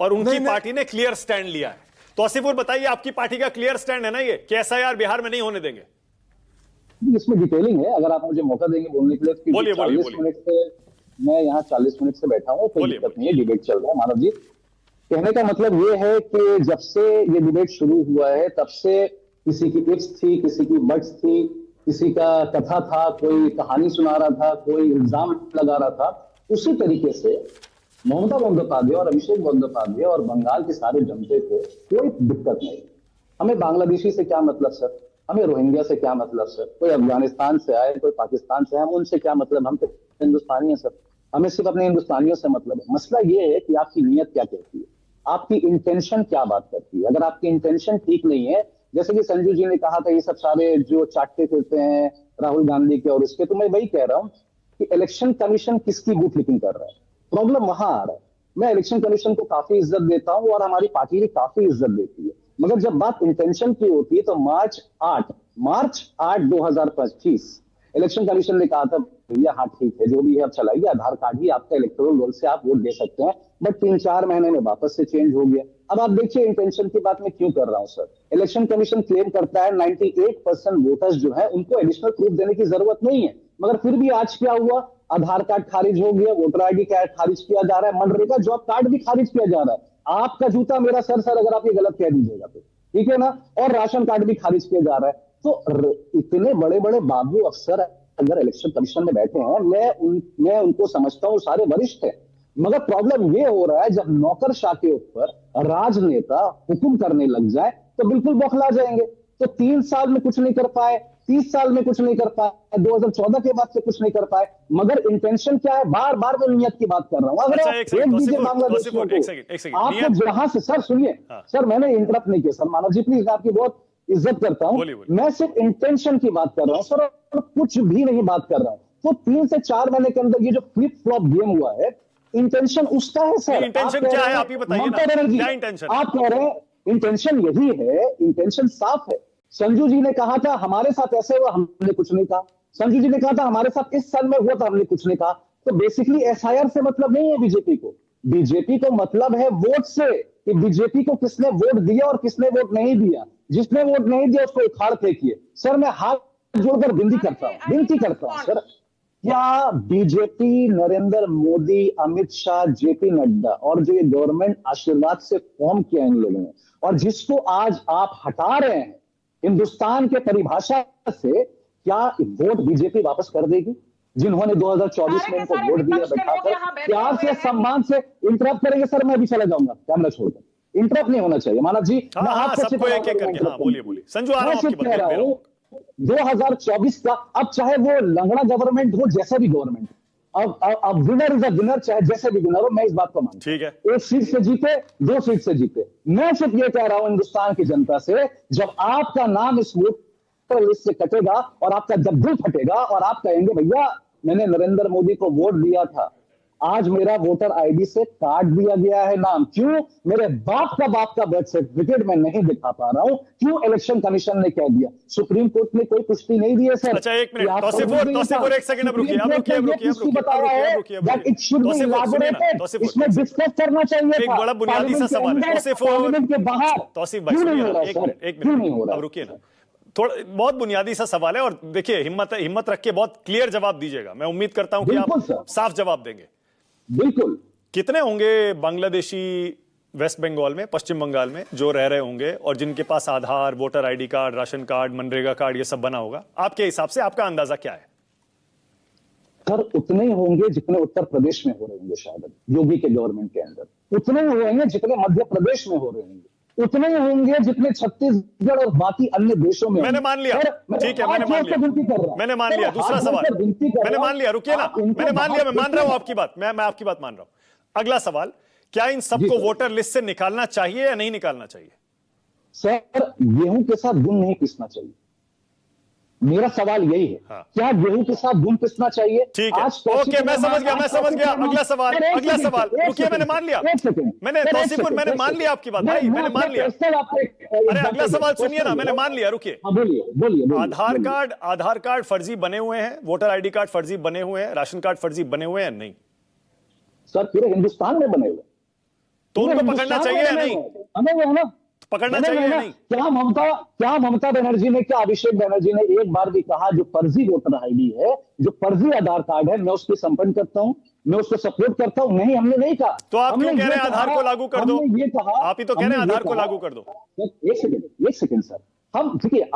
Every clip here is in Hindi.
और उनकी पार्टी ने क्लियर स्टैंड लिया है। तौसीफुर बताइए, आपकी पार्टी का क्लियर स्टैंड है ना ये कि एसआईआर बिहार में नहीं होने देंगे? इसमें डिटेलिंग है, अगर आप मुझे मौका देंगे बोलने के लिए। बोलिए, 40 मिनट से मैं यहाँ 40 मिनट से बैठा हूँ, कोई दिक्कत नहीं है, डिबेट चल रहा है। मानव जी, कहने का मतलब ये है कि जब से ये डिबेट शुरू हुआ है तब से किसी की इफ्स थी, किसी की बट्स थी, किसी का कथा था, कोई कहानी सुना रहा था, कोई इल्जाम लगा रहा था। उसी तरीके से ममता बंदोपाध्याय और अभिषेक बंदोपाध्याय और बंगाल के सारे जमते थे, कोई दिक्कत नहीं। हमें बांग्लादेशी से क्या मतलब सर, हमें रोहिंग्या से क्या मतलब सर, कोई अफगानिस्तान से आए, कोई पाकिस्तान से आए, हम उनसे क्या मतलब, हम तो हिंदुस्तानी हैं सर, हमें सिर्फ अपने हिंदुस्तानियों से मतलब है। मसला ये है कि आपकी नीयत क्या कहती है, आपकी इंटेंशन क्या बात करती है। अगर आपकी इंटेंशन ठीक नहीं है, जैसे कि संजू जी ने कहा था, ये सब सारे जो चाटते फिरते हैं राहुल गांधी के और इसके, तो मैं वही कह रहा हूं कि इलेक्शन कमीशन किसकी बूथ लिपिंग कर रहा है, प्रॉब्लम वहां आ रहा है। मैं इलेक्शन कमीशन को काफी इज्जत देता हूं और हमारी पार्टी भी काफी इज्जत देती है, मगर जब बात इंटेंशन की होती है तो मार्च 8 2025 इलेक्शन कमीशन ने कहा था भैया हाँ ठीक है जो भी है अब चलाइए, आधार कार्ड ही आपका इलेक्टोरल रोल से आप वोट दे सकते हैं, बट 3-4 महीने में वापस से चेंज हो गया। अब आप देखिए इंटेंशन की बात मैं क्यों कर रहा हूं सर। इलेक्शन कमीशन क्लेम करता है 98% वोटर्स जो है उनको एडिशनल प्रूफ देने की जरूरत नहीं है, मगर फिर भी आज क्या हुआ, आधार कार्ड खारिज हो गया, वोटर आईडी कार्ड खारिज किया जा रहा है, मनरेगा जॉब कार्ड भी खारिज किया जा रहा है। आपका जूता मेरा सर अगर आप ये गलत कह दीजिएगा तो ठीक है ना, और राशन कार्ड भी खारिज किया जा रहा है। तो इतने बड़े बड़े बाबू अफसर अगर इलेक्शन कमीशन में बैठे हैं, मैं उनको समझता हूं सारे वरिष्ठ हैं, मगर प्रॉब्लम ये हो रहा है जब नौकरशाह के ऊपर राजनेता हुक्म करने लग जाए तो बिल्कुल बौखला जाएंगे। तो 3 साल में कुछ नहीं कर पाए, 30 साल में कुछ नहीं कर पाए, 2014 के बाद से कुछ नहीं कर पाए, मगर इंटेंशन क्या है, बार बार मैं नियत की बात कर रहा हूं। अगर आपको जहां से, सर सुनिए सर, मैंने इंटरप्ट नहीं किया सर, मानव जी प्लीज, आपकी बहुत इज्जत करता हूं, मैं सिर्फ इंटेंशन की बात कर रहा हूं सर, कुछ भी नहीं बात कर रहा हूं। तो 3 से 4 महीने के अंदर ये जो फ्लिप फ्लॉप गेम हुआ है, इंटेंशन उसका है सर। इंटेंशन क्या है आप ही बताइए ना, क्या इंटेंशन? आप कह रहे हैं इंटेंशन यही है, इंटेंशन साफ है। संजू जी ने कहा था हमारे साथ ऐसे हुआ, हमने कुछ नहीं कहा। संजू जी ने कहा था हमारे साथ इस साल में हुआ था, हमने कुछ नहीं कहा। तो बेसिकली एसआईआर से मतलब नहीं है बीजेपी को, बीजेपी को मतलब है वोट से, कि बीजेपी को किसने वोट दिया और किसने वोट नहीं दिया। जिसने वोट नहीं दिया उसको उखाड़ फेंकिए। सर मैं हाथ जोड़कर विनती करता हूं सर, क्या बीजेपी, नरेंद्र मोदी, अमित शाह, जेपी नड्डा और जो ये गवर्नमेंट आशीर्वाद से फॉर्म किया इन लोगों ने, और जिसको आज आप हटा रहे हैं हिंदुस्तान के परिभाषा से, क्या वोट बीजेपी वापस कर देगी? जिन्होंने 2024 में इनको वोट दिया बैठाकर, प्यार से सम्मान से इंटरप्ट करेंगे सर, मैं भी चला जाऊंगा कैमरा छोड़कर, इंटरप्ट नहीं होना चाहिए। मानव जी सबको एक एक करके बोलिए संजू, आ रहा हूं आपकी बात में। 2024 का, अब चाहे वो लंगड़ा गवर्नमेंट हो, जैसा भी गवर्नमेंट, अब विनर इज अ विनर, चाहे जैसे भी विनर हो, मैं इस बात को मानता हूं। ठीक है, 1 सीट से जीते, 2 सीट से जीते, मैं सिर्फ ये कह रहा हूं हिंदुस्तान की जनता से, जब आपका नाम इस वोटर लिस्ट से कटेगा और आपका जब दिल फटेगा और आप कहेंगे भैया मैंने नरेंद्र मोदी को वोट दिया था, आज मेरा वोटर आईडी से काट दिया गया है नाम, क्यों? मेरे बाप का बर्थ सर्टिफिकेट मैं नहीं दिखा पा रहा हूं, क्यों? इलेक्शन कमीशन ने कह दिया, सुप्रीम कोर्ट ने कोई पुष्टि नहीं दी है सर। अच्छा एक मिनट, तौसीफुर एक सेकंड, अब रुकिए, इसमें डिस्कस करना चाहिए एक बड़ा बुनियादी सा सवाल है के बाहर। तौसीफ भाई एक मिनट, अब रुकिए ना, थोड़ा बहुत बुनियादी सा सवाल है, और देखिए हिम्मत रख के बहुत क्लियर जवाब दीजिएगा। मैं उम्मीद करता हूं कि आप साफ जवाब देंगे। बिल्कुल। कितने होंगे बांग्लादेशी वेस्ट बंगाल में, पश्चिम बंगाल में जो रह रहे होंगे और जिनके पास Aadhaar, voter ID card, ration card, MNREGA card ये सब बना होगा? आपके हिसाब से आपका अंदाजा क्या है? सर उतने ही होंगे जितने उत्तर प्रदेश में हो रहे होंगे, शायद योगी के गवर्नमेंट के अंदर उतने ही होंगे जितने मध्य प्रदेश में हो रहे होंगे, उतने ही होंगे जितने छत्तीसगढ़ और बाकी अन्य देशों में। मैंने मान लिया, ठीक है, मैंने मान लिया। दूसरा सवाल मैंने मान लिया, रुकिए ना, मैंने मान लिया, मैं मान रहा हूं आपकी बात, मैं आपकी बात मान रहा हूं। अगला सवाल, क्या इन सबको वोटर लिस्ट से निकालना चाहिए या नहीं निकालना चाहिए? सर गेहूं के साथ गुण नहीं पिसना चाहिए, मेरा सवाल यही है। हाँ। क्या गेहूं के साथ गुण पिसना चाहिए? ठीक है, ओके, मैं समझ गया। अगला सवाल रुकिए, मैंने मान लिया, मैंने मान लिया आपकी बात भाई, मैंने मान लिया। अरे अगला सवाल सुनिए ना, मैंने मान लिया, रुकिए। बोलिए। आधार कार्ड फर्जी बने हुए हैं, वोटर आईडी कार्ड फर्जी बने हुए हैं, राशन कार्ड फर्जी बने हुए हैं नहीं? सर पूरे हिंदुस्तान में बने हुए। तो उनको पकड़ना चाहिए या नहीं? हमें वो है ना, पकड़ना चाहिए या नहीं? क्या ममता बनर्जी ने, क्या अभिषेक बनर्जी ने एक बार भी कहा जो फर्जी वोटर आईडी है, जो फर्जी आधार कार्ड है, मैं उसकी संपन्न करता हूं, मैं उसको सपोर्ट करता हूं? नहीं, हमने नहीं कहा। तो आप क्यों कह रहे हैं आधार को लागू कर दो? हमने ये कहा, आप ही तो कह रहे हैं आधार को लागू कर दो। एक सेकंड सर, हम देखिए,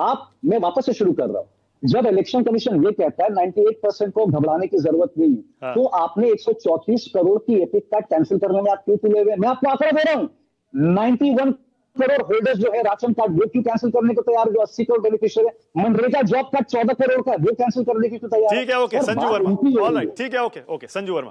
मैं वापस से शुरू कर रहा हूं। जब इलेक्शन कमीशन ये कहता है 98% को घबराने की जरूरत नहीं है, हाँ। तो आपने 134 करोड़ की एपिक कार्ड कैंसिल करने में आप क्यों तुले हुए? मैं आपको आंकड़ा दे रहा हूं, 91 करोड़ होल्डर्स जो है राशन कार्ड, वो क्यों कैंसिल करने को तैयार? जो 80 करोड़ बेनिफिशियरी है, मनरेगा जॉब कार्ड 14 करोड़ का, वो कैंसिल करने की क्यों तैयार? ठीक है, ओके संजू वर्मा, ऑलराइट, ठीक है, ओके संजू वर्मा।